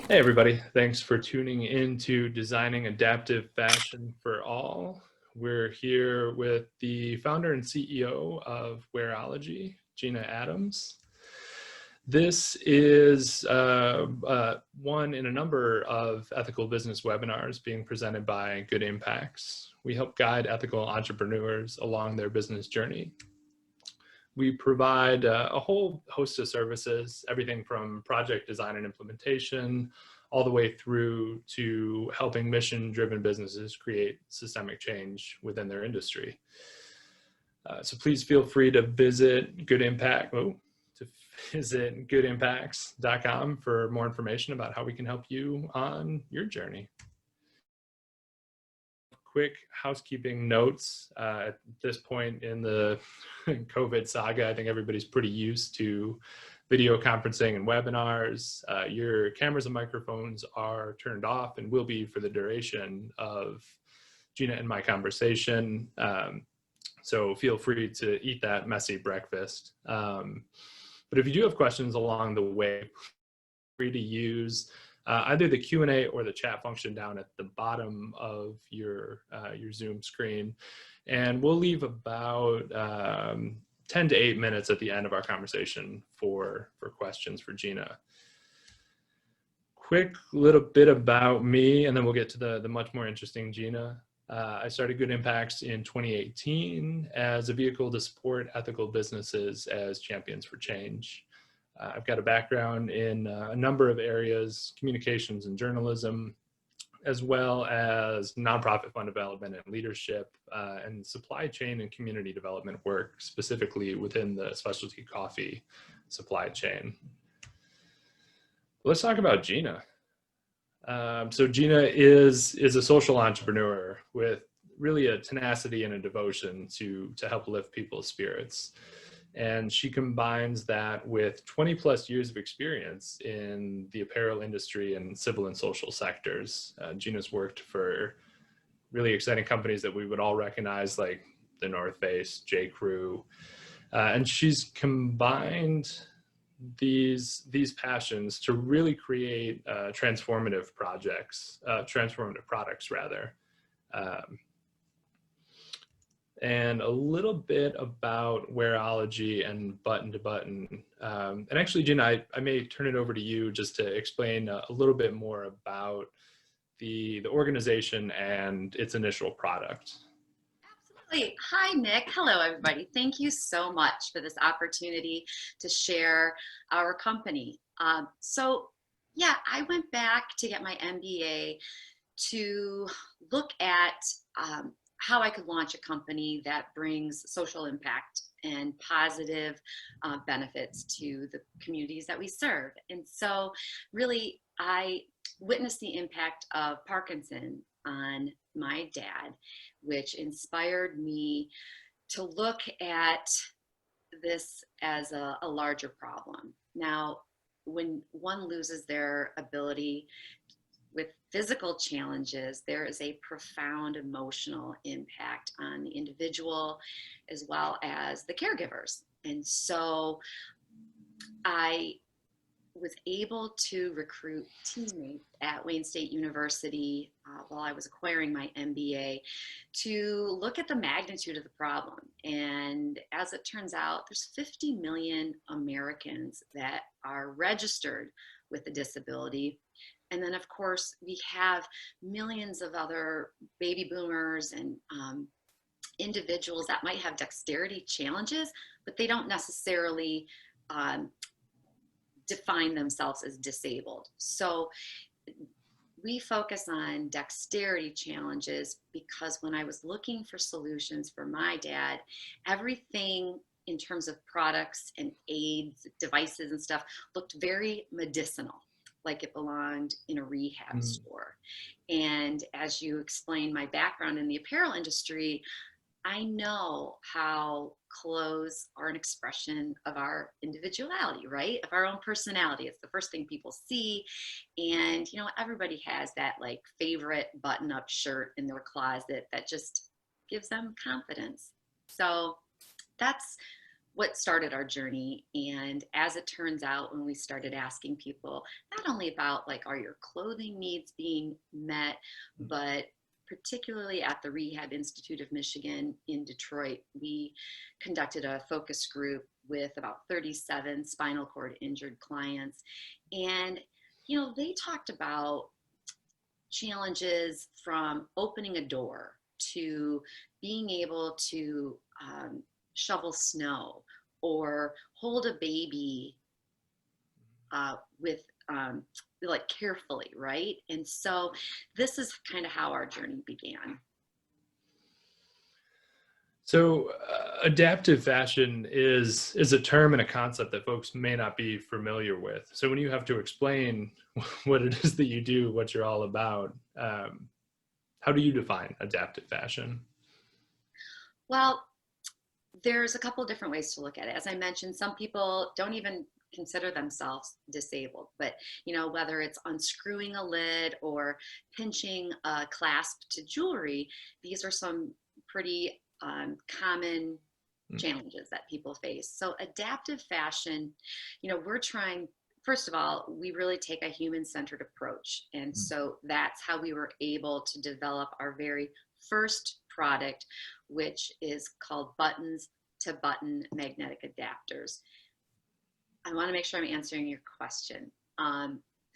Hey everybody, thanks for tuning in to Designing Adaptive Fashion for All. We're here with the founder and CEO of Ware, Gina Adams. This is one in a number of ethical business webinars being presented by Good Impacts. We help guide ethical entrepreneurs along their business journey. We provide a whole host of services, everything from project design and implementation, all the way through to helping mission-driven businesses create systemic change within their industry. So please feel free to visit goodimpacts.com for more information about how we can help you on your journey. Quick housekeeping notes. At this point in the COVID saga, I think everybody's pretty used to video conferencing and webinars. Your cameras and microphones are turned off and will be for the duration of Gina and my conversation. So feel free to eat that messy breakfast. But if you do have questions along the way, free to use either the Q&A or the chat function down at the bottom of your Zoom screen. And we'll leave about 10 to 8 minutes at the end of our conversation for questions for Gina. Quick little bit about me, and then we'll get to the much more interesting Gina. I started Good Impacts in 2018 as a vehicle to support ethical businesses as champions for change. I've got a background in a number of areas, communications and journalism, as well as nonprofit fund development and leadership, and supply chain and community development work, specifically within the specialty coffee supply chain. Let's talk about Gina. So Gina is a social entrepreneur with really a tenacity and a devotion to help lift people's spirits. And she combines that with 20 plus years of experience in the apparel industry and civil and social sectors. Gina's worked for really exciting companies that we would all recognize, like the North Face, J. Crew. And she's combined these passions to really create transformative products rather. And a little bit about Wareology and Button to Button. And actually, Gina, I may turn it over to you just to explain a little bit more about the organization and its initial product. Absolutely. Hi, Nick. Hello, everybody. Thank you so much for this opportunity to share our company. Yeah, I went back to get my MBA to look at how I could launch a company that brings social impact and positive benefits to the communities that we serve. And so really, I witnessed the impact of Parkinson on my dad, which inspired me to look at this as a larger problem. Now, when one loses their ability with physical challenges, there is a profound emotional impact on the individual as well as the caregivers. And so I was able to recruit teammates at Wayne State University while I was acquiring my MBA to look at the magnitude of the problem. And as it turns out, there's 50 million Americans that are registered with a disability. And then, of course, we have millions of other baby boomers and individuals that might have dexterity challenges, but they don't necessarily define themselves as disabled. So we focus on dexterity challenges because when I was looking for solutions for my dad, everything in terms of products and aids, devices and stuff looked very medicinal, like it belonged in a rehab store. And as you explained my background in the apparel industry, I know how clothes are an expression of our individuality, right? Of our own personality. It's the first thing people see. And, you know, everybody has that like favorite button-up shirt in their closet that just gives them confidence. So that's what started our journey. And as it turns out, when we started asking people not only about like, are your clothing needs being met, but particularly at the Rehab Institute of Michigan in Detroit, we conducted a focus group with about 37 spinal cord injured clients. And, you know, they talked about challenges from opening a door to being able to shovel snow or hold a baby with like carefully, right? And so this is kind of how our journey began. So adaptive fashion is a term and a concept that folks may not be familiar with. So when you have to explain what it is that you do, what you're all about, how do you define adaptive fashion? Well, there's a couple of different ways to look at it. As I mentioned, some people don't even consider themselves disabled, but you know, whether it's unscrewing a lid or pinching a clasp to jewelry, these are some pretty common challenges that people face. So adaptive fashion, you know, we're trying, first of all, we really take a human-centered approach. And so that's how we were able to develop our very first product, which is called buttons to button magnetic adapters. I want to make sure I'm answering your question.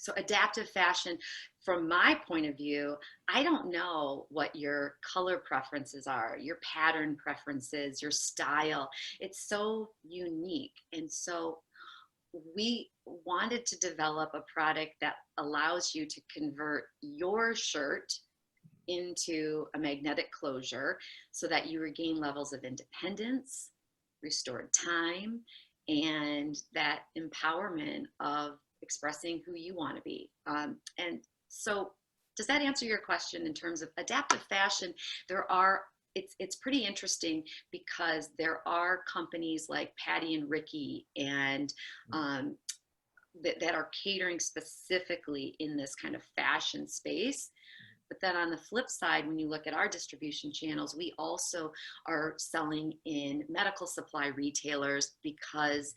So adaptive fashion, from my point of view, I don't know what your color preferences are, your pattern preferences, your style. It's so unique. And so we wanted to develop a product that allows you to convert your shirt into a magnetic closure so that you regain levels of independence, restored time, and that empowerment of expressing who you want to be. And so does that answer your question in terms of adaptive fashion? It's pretty interesting because there are companies like Patty and Ricky and that are catering specifically in this kind of fashion space. But then on the flip side, when you look at our distribution channels, we also are selling in medical supply retailers because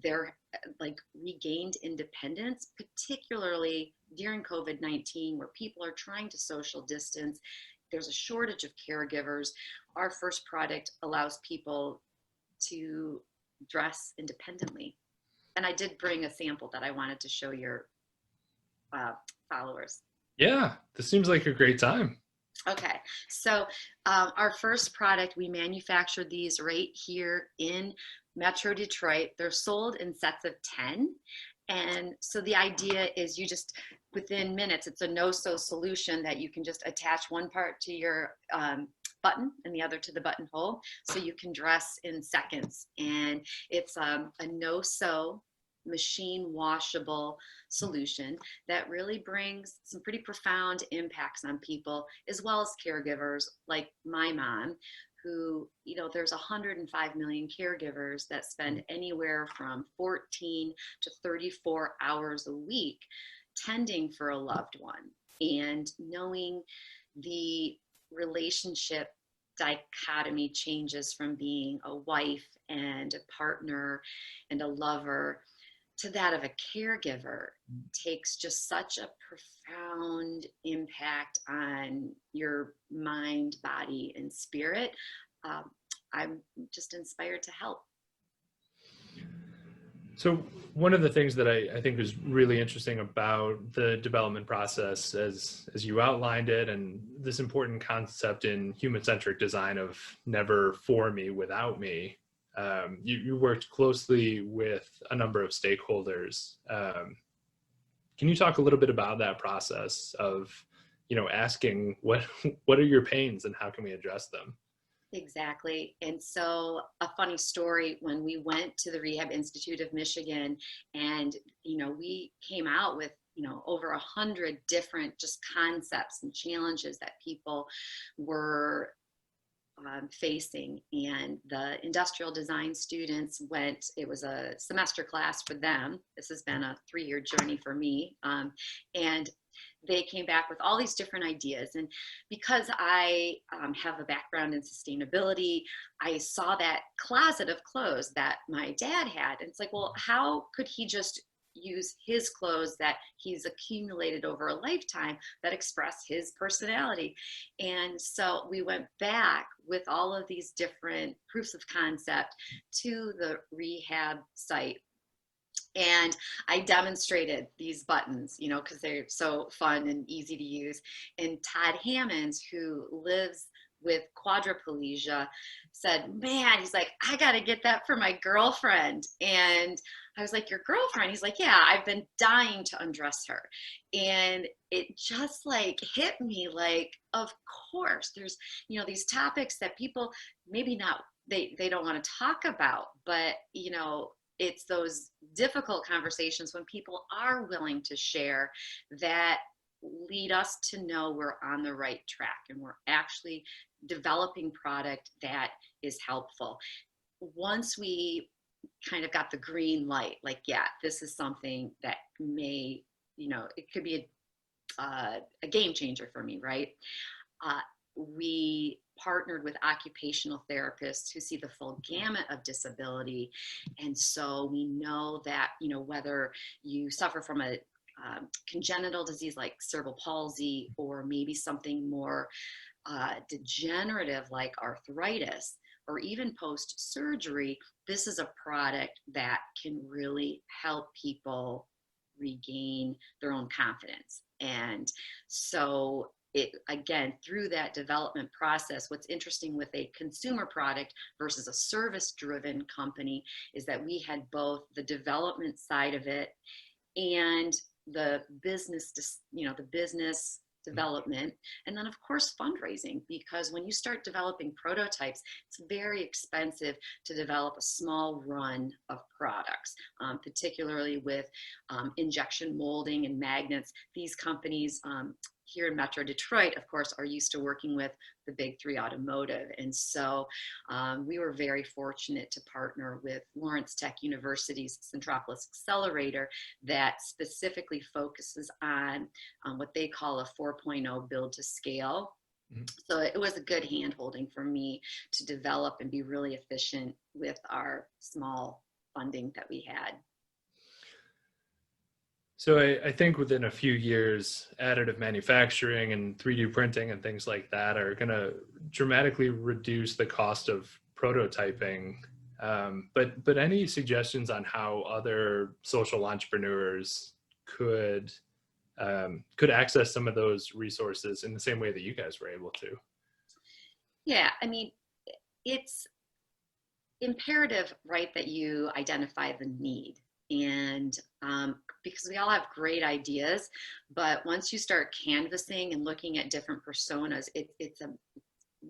they're like regained independence, particularly during COVID-19, where people are trying to social distance. There's a shortage of caregivers. Our first product allows people to dress independently. And I did bring a sample that I wanted to show your followers. Yeah, this seems like a great time. Okay, so our first product, we manufactured these right here in Metro Detroit. They're sold in sets of 10. And so the idea is you just, within minutes, it's a no-sew solution that you can just attach one part to your button and the other to the buttonhole. So you can dress in seconds. And it's a no-sew, machine washable solution that really brings some pretty profound impacts on people, as well as caregivers like my mom, who, you know, there's 105 million caregivers that spend anywhere from 14 to 34 hours a week tending for a loved one. And knowing the relationship dichotomy changes from being a wife and a partner and a lover to that of a caregiver takes just such a profound impact on your mind, body, and spirit. I'm just inspired to help. So one of the things that I think is really interesting about the development process as you outlined it, and this important concept in human-centric design of never for me, without me, you worked closely with a number of stakeholders. Can you talk a little bit about that process of, you know, asking what are your pains and how can we address them? Exactly. And so a funny story, when we went to the Rehab Institute of Michigan and, you know, we came out with, you know, over 100 different just concepts and challenges that people were facing. And the industrial design students went, it was a semester class for them. This has been a 3-year journey for me. And they came back with all these different ideas. And because I have a background in sustainability, I saw that closet of clothes that my dad had. And it's like, well, how could he just use his clothes that he's accumulated over a lifetime that express his personality? And so we went back with all of these different proofs of concept to the rehab site, and I demonstrated these buttons, you know, because they're so fun and easy to use. And Todd Hammonds, who lives with quadriplegia, said, man, he's like, I got to get that for my girlfriend. And I was like, your girlfriend? He's like, yeah, I've been dying to undress her. And it just like hit me like, of course, there's, you know, these topics that people maybe not, they don't want to talk about, but, you know, it's those difficult conversations when people are willing to share that lead us to know we're on the right track and we're actually developing product that is helpful. Once we kind of got the green light, like, yeah, this is something that may, you know, it could be a game changer for me, right? We partnered with occupational therapists who see the full gamut of disability. And so we know that, you know, whether you suffer from a congenital disease like cerebral palsy, or maybe something more degenerative like arthritis, or even post-surgery, this is a product that can really help people regain their own confidence. And so it, again, through that development process, what's interesting with a consumer product versus a service-driven company is that we had both the development side of it and the business, you know, the business development, and then of course fundraising, because when you start developing prototypes, it's very expensive to develop a small run of products, particularly with injection molding and magnets. These companies here in Metro Detroit, of course, are used to working with the big three automotive. And so we were very fortunate to partner with Lawrence Tech University's Centropolis Accelerator that specifically focuses on what they call a 4.0 build to scale. So it was a good hand holding for me to develop and be really efficient with our small funding that we had. So I think within a few years, additive manufacturing and 3D printing and things like that are going to dramatically reduce the cost of prototyping. But any suggestions on how other social entrepreneurs could access some of those resources in the same way that you guys were able to? Yeah, I mean, it's imperative, right, that you identify the need. And because we all have great ideas, but once you start canvassing and looking at different personas, it's a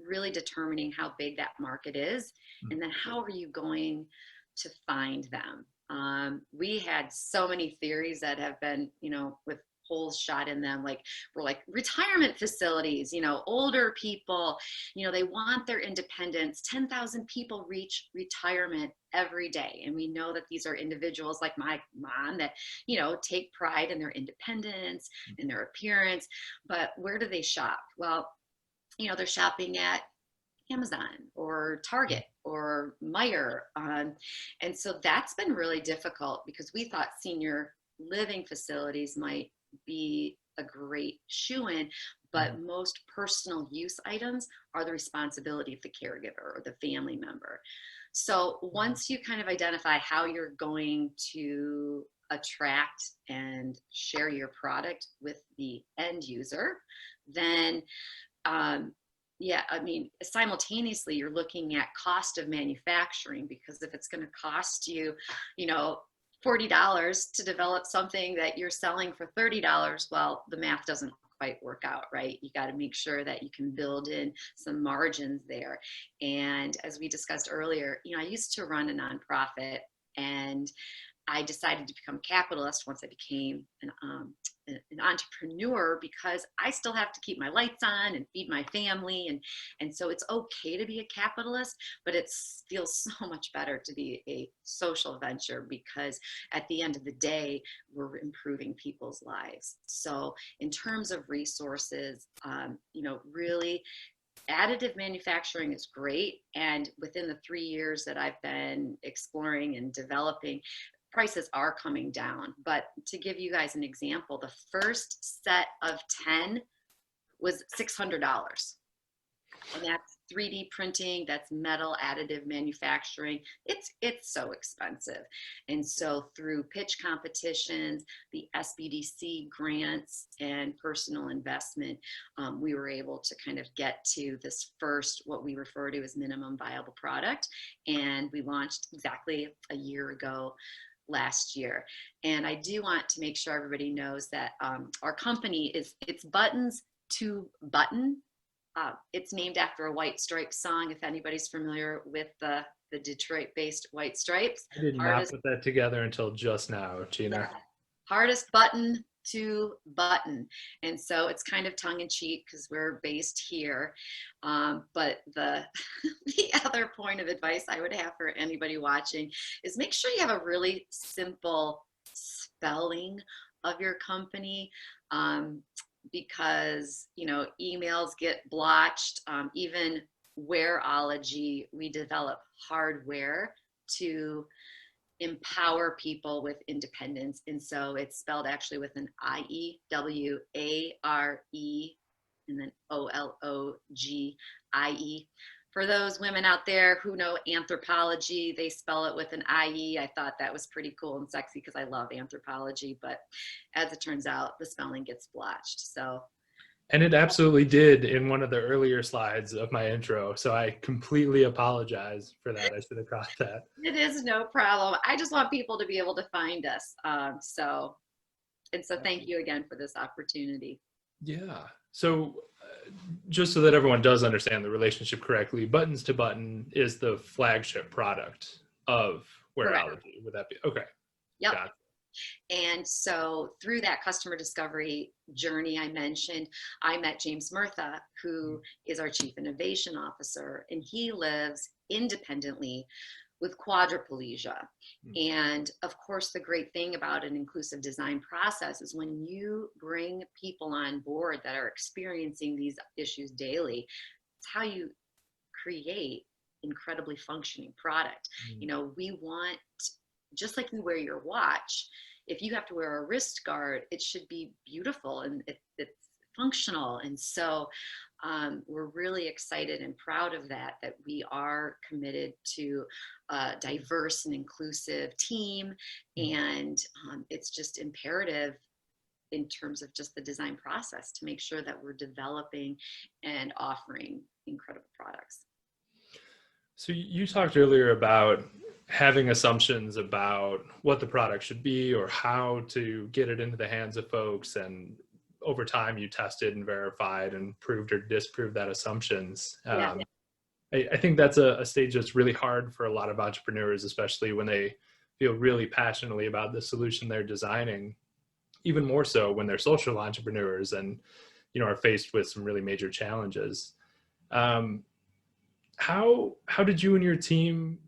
really determining how big that market is, and then how are you going to find them. We had so many theories that have been, you know, with holes shot in them, like we're like retirement facilities, you know, older people, you know, they want their independence. 10,000 people reach retirement every day, and we know that these are individuals like my mom that, you know, take pride in their independence and their appearance. But where do they shop? Well, you know, they're shopping at Amazon or Target or Meijer. And so that's been really difficult, because we thought senior living facilities might be a great shoo-in, but most personal use items are the responsibility of the caregiver or the family member. So once you kind of identify how you're going to attract and share your product with the end user, then yeah, I mean, simultaneously you're looking at cost of manufacturing, because if it's going to cost you, you know, $40 to develop something that you're selling for $30, well, the math doesn't quite work out, right? You got to make sure that you can build in some margins there. And as we discussed earlier, you know, I used to run a nonprofit, and I decided to become a capitalist once I became an entrepreneur because I still have to keep my lights on and feed my family. And so it's okay to be a capitalist, but it feels so much better to be a social venture because at the end of the day, we're improving people's lives. So in terms of resources, really additive manufacturing is great. And within the 3 years that I've been exploring and developing, prices are coming down. But to give you guys an example, the first set of 10 was $600. And that's 3D printing, that's metal additive manufacturing. It's so expensive. And so through pitch competitions, the SBDC grants and personal investment, we were able to kind of get to this first, what we refer to as minimum viable product. And we launched exactly a year ago last year. And I do want to make sure everybody knows that our company it's buttons to button. It's named after a White Stripes song, if anybody's familiar with the Detroit-based White Stripes. I did not put that together until just now, Gina. Yeah, hardest button to button. And so it's kind of tongue-in-cheek because we're based here. But the other point of advice I would have for anybody watching is make sure you have a really simple spelling of your company. Because emails get blotched. Even Ware ologie, we develop hardware to empower people with independence, and so it's spelled actually with an IEWARE and then OLOGIE. For those women out there who know anthropology, they spell it with an IE. I thought that was pretty cool and sexy because I love anthropology, but as it turns out, the spelling gets blotched. And it absolutely did in one of the earlier slides of my intro. So I completely apologize for that. I should have caught that. It is no problem. I just want people to be able to find us. So thank you again for this opportunity. Yeah. So just so that everyone does understand the relationship correctly, Buttons to Button is the flagship product of Wareology. Would that be okay? Yep. Got it. And so through that customer discovery journey I mentioned, I met James Murtha, who is our Chief Innovation Officer, and he lives independently with quadriplegia. And of course, the great thing about an inclusive design process is when you bring people on board that are experiencing these issues daily, it's how you create incredibly functioning product. We want, just like you wear your watch, if you have to wear a wrist guard, it should be beautiful and it's functional. And so we're really excited and proud of that we are committed to a diverse and inclusive team. And it's just imperative in terms of just the design process to make sure that we're developing and offering incredible products. So you talked earlier about having assumptions about what the product should be or how to get it into the hands of folks, and over time you tested and verified and proved or disproved that assumptions. Yeah. I think that's a stage that's really hard for a lot of entrepreneurs, especially when they feel really passionately about the solution they're designing, even more so when they're social entrepreneurs and are faced with some really major challenges. How did you and your team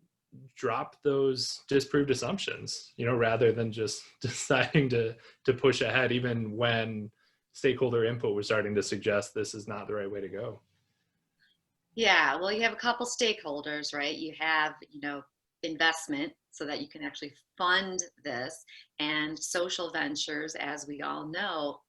drop those disproved assumptions, rather than just deciding to push ahead, even when stakeholder input was starting to suggest this is not the right way to go? Yeah, well, you have a couple stakeholders, right? You have, investment so that you can actually fund this, and social ventures, as we all know,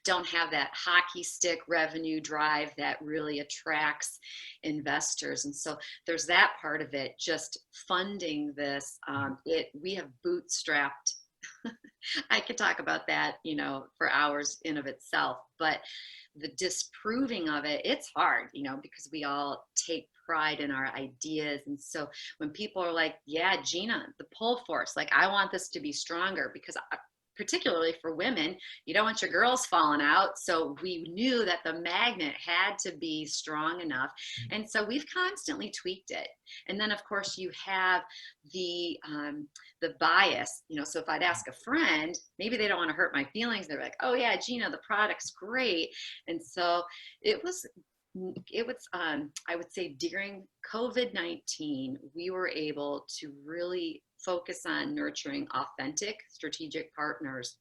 don't have that hockey stick revenue drive that really attracts investors. And so there's that part of it, just funding this. We have bootstrapped. I could talk about that, for hours in of itself, but the disproving of it, it's hard, because we all take pride in our ideas. And so when people are like, yeah, Gina, the pull force, like, I want this to be stronger because particularly for women, you don't want your girls falling out. So we knew that the magnet had to be strong enough. And so we've constantly tweaked it. And then of course you have the bias, you know, so if I'd ask a friend, maybe they don't want to hurt my feelings. They're like, oh yeah, Gina, the product's great. And so it was, I would say during COVID-19, we were able to really focus on nurturing authentic strategic partners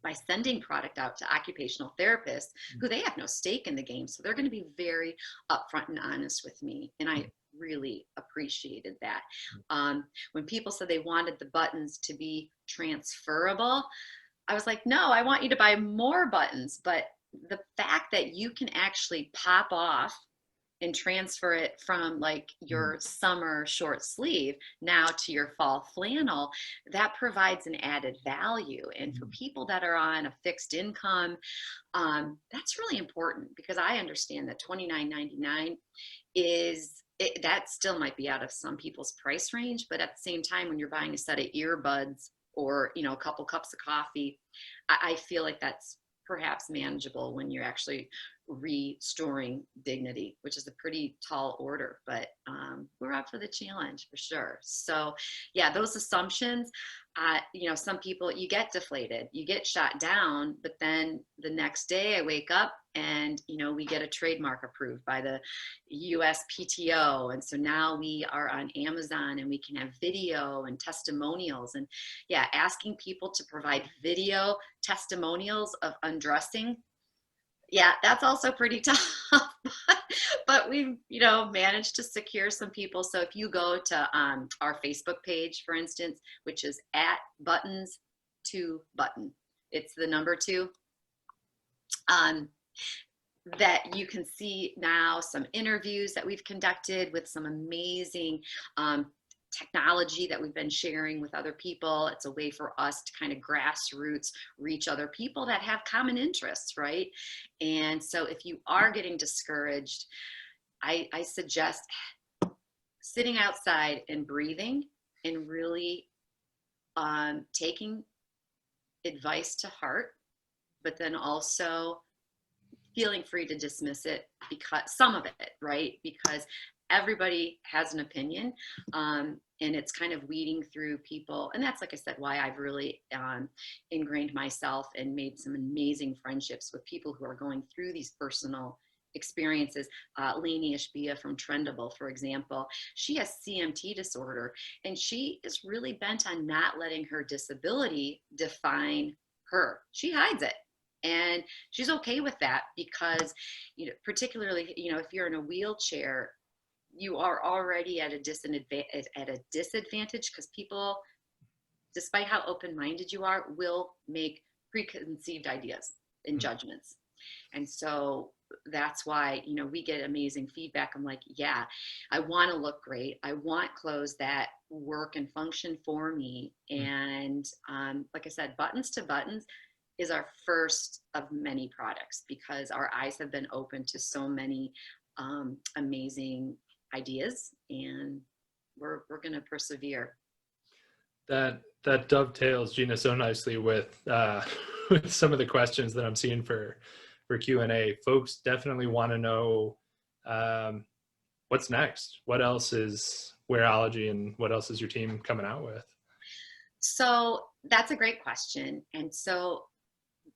by sending product out to occupational therapists who they have no stake in the game. So they're going to be very upfront and honest with me. And I really appreciated that. When people said they wanted the buttons to be transferable, I was like, no, I want you to buy more buttons. But the fact that you can actually pop off and transfer it from like your summer short sleeve now to your fall flannel, that provides an added value. And for people that are on a fixed income, that's really important, because I understand that $29.99 is, that still might be out of some people's price range, but at the same time, when you're buying a set of earbuds or, you know, a couple cups of coffee, I feel like that's perhaps manageable when you're actually restoring dignity, which is a pretty tall order, but we're up for the challenge for sure. So yeah, those assumptions, you know, some people, you get deflated, you get shot down, but then the next day I wake up and, you know, we get a trademark approved by the USPTO. And so now we are on Amazon and we can have video and testimonials. And yeah, asking people to provide video testimonials of undressing, yeah, that's also pretty tough, but we've, you know, managed to secure some people. So if you go to our Facebook page, for instance, which is @buttons2button, it's the number 2, that you can see now some interviews that we've conducted with some amazing technology that we've been sharing with other people. It's a way for us to kind of grassroots reach other people that have common interests, right? And so if you are getting discouraged, I suggest sitting outside and breathing and really taking advice to heart, but then also feeling free to dismiss it, because some of it, right? Because everybody has an opinion, and it's kind of weeding through people. And that's, like I said, why I've really ingrained myself and made some amazing friendships with people who are going through these personal experiences. Lainey Ishbia from Trendable, for example, she has CMT disorder, and she is really bent on not letting her disability define her. She hides it. And she's okay with that, because, you know, particularly, you know, if you're in a wheelchair, you are already at a disadvantage, because people, despite how open-minded you are, will make preconceived ideas and judgments. And so that's why, you know, we get amazing feedback. I'm like, yeah, I want to look great. I want clothes that work and function for me. And like I said, Buttons to Buttons is our first of many products, because our eyes have been open to so many amazing ideas, and we're going to persevere. That dovetails, Gina, so nicely with with some of the questions that I'm seeing for Q&A. Folks definitely want to know what's next. What else is Wareology, and what else is your team coming out with? So that's a great question. And so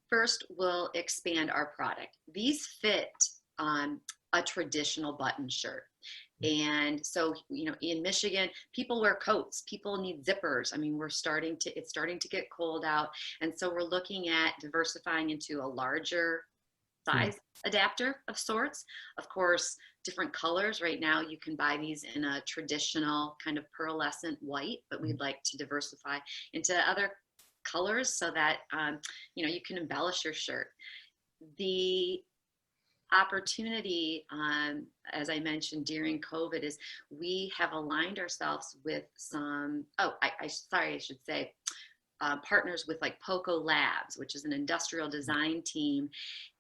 first, we'll expand our product. These fit a traditional button shirt. And so, you know, in Michigan, people wear coats, people need zippers. I mean, it's starting to get cold out. And so we're looking at diversifying into a larger size adapter of sorts. Of course, different colors. Right now, you can buy these in a traditional kind of pearlescent white, but we'd like to diversify into other colors so that, you know, you can embellish your shirt. The opportunity, as I mentioned during COVID, is we have aligned ourselves with some, I should say, partners with like Poco Labs, which is an industrial design team.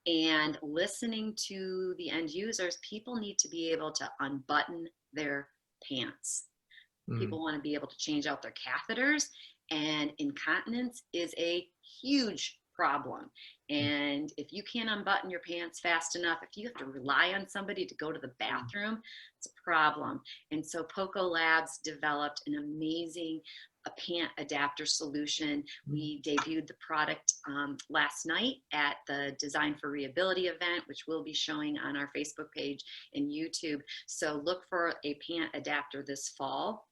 And listening to the end users, people need to be able to unbutton their pants. People want to be able to change out their catheters, and incontinence is a huge problem. And if you can't unbutton your pants fast enough, if you have to rely on somebody to go to the bathroom, it's a problem. And so Poco Labs developed an amazing pant adapter solution. We debuted the product last night at the Design for Reability event, which we'll be showing on our Facebook page and YouTube. So look for a pant adapter this fall.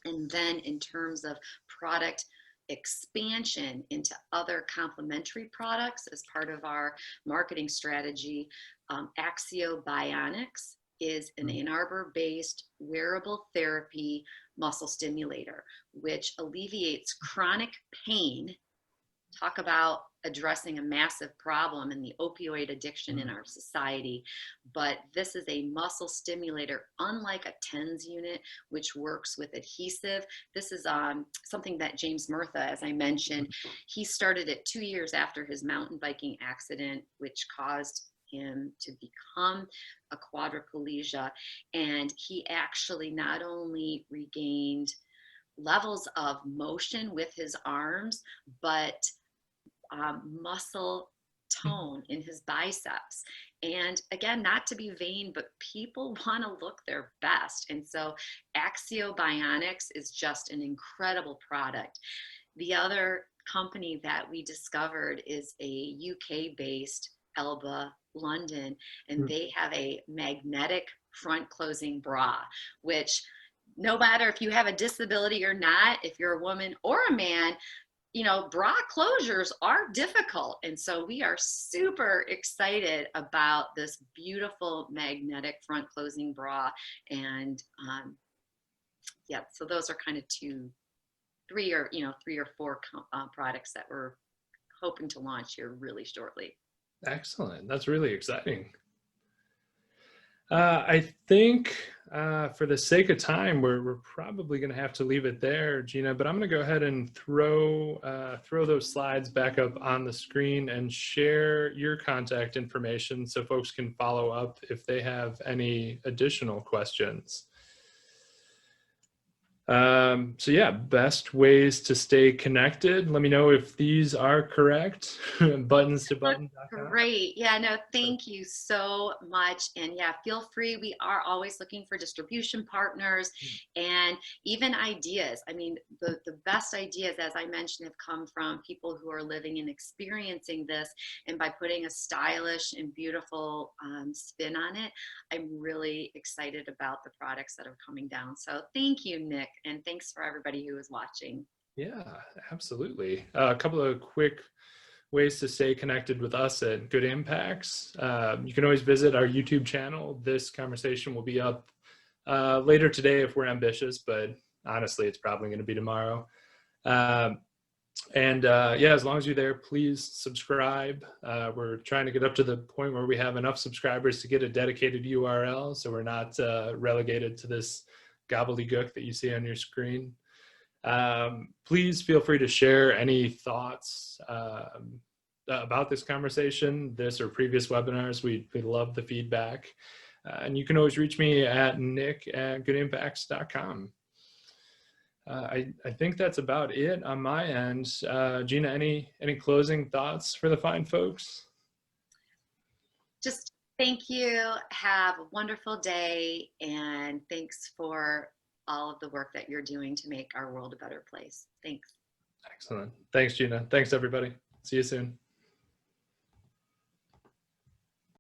And then in terms of product expansion into other complementary products as part of our marketing strategy, Axio Bionics is an Ann Arbor-based wearable therapy muscle stimulator, which alleviates chronic pain. Talk about addressing a massive problem in the opioid addiction in our society. But this is a muscle stimulator, unlike a TENS unit, which works with adhesive. This is something that James Murtha, as I mentioned, he started it 2 years after his mountain biking accident, which caused him to become a quadriplegia. And he actually not only regained levels of motion with his arms, but muscle tone in his biceps. And again, not to be vain, but people want to look their best. And so Axio Bionics is just an incredible product. The other company that we discovered is a UK-based Elba London, and they have a magnetic front closing bra, which no matter if you have a disability or not, if you're a woman or a man, you know, bra closures are difficult. And so we are super excited about this beautiful magnetic front closing bra. And yeah, so those are kind of three or four products that we're hoping to launch here really shortly. Excellent. That's really exciting. I think for the sake of time, we're probably going to have to leave it there, Gina, but I'm going to go ahead and throw those slides back up on the screen and share your contact information so folks can follow up if they have any additional questions. So yeah, best ways to stay connected. Let me know if these are correct. Buttons to button. Great. Yeah, no, thank you so much. And yeah, feel free. We are always looking for distribution partners and even ideas. I mean, the best ideas, as I mentioned, have come from people who are living and experiencing this. And by putting a stylish and beautiful spin on it, I'm really excited about the products that are coming down. So thank you, Nick. And thanks for everybody who is watching. Yeah, absolutely. A couple of quick ways to stay connected with us at Good Impacts. You can always visit our YouTube channel. This conversation will be up later today if we're ambitious, but honestly, it's probably going to be tomorrow. Yeah, as long as you're there, please subscribe. We're trying to get up to the point where we have enough subscribers to get a dedicated URL, so we're not relegated to this gobbledygook that you see on your screen. Please feel free to share any thoughts about this conversation, this or previous webinars. We love the feedback. And you can always reach me at nick@goodimpacts.com. I think that's about it on my end. Gina, any closing thoughts for the fine folks? Just thank you. Have a wonderful day. And thanks for all of the work that you're doing to make our world a better place. Thanks. Excellent. Thanks, Gina. Thanks, everybody. See you soon.